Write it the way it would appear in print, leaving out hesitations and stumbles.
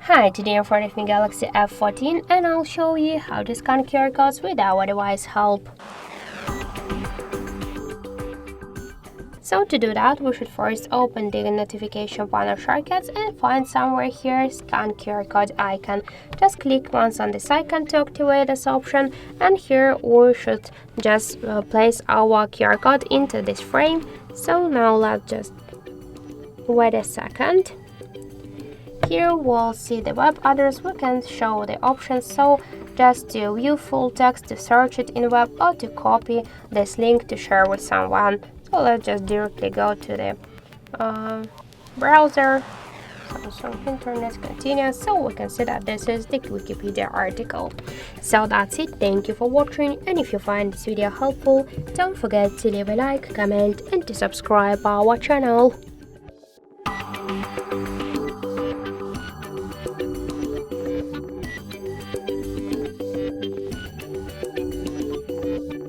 Hi, today I'm for Redmi Galaxy F14 and I'll show you how to scan QR codes with our device help. So to do that, we should first open the notification panel shortcuts and find somewhere here scan QR code icon. Just click once on this icon to activate this option, and here we should just place our QR code into this frame. So now let's just wait a second. Here we'll see the web address. We can show the options, so just to view full text, to search it in web, or to copy this link to share with someone. So let's just directly go to the browser, Samsung Internet, continue, so we can see that this is the Wikipedia article. So that's it, thank you for watching, and if you find this video helpful, don't forget to leave a like, comment and to subscribe our channel.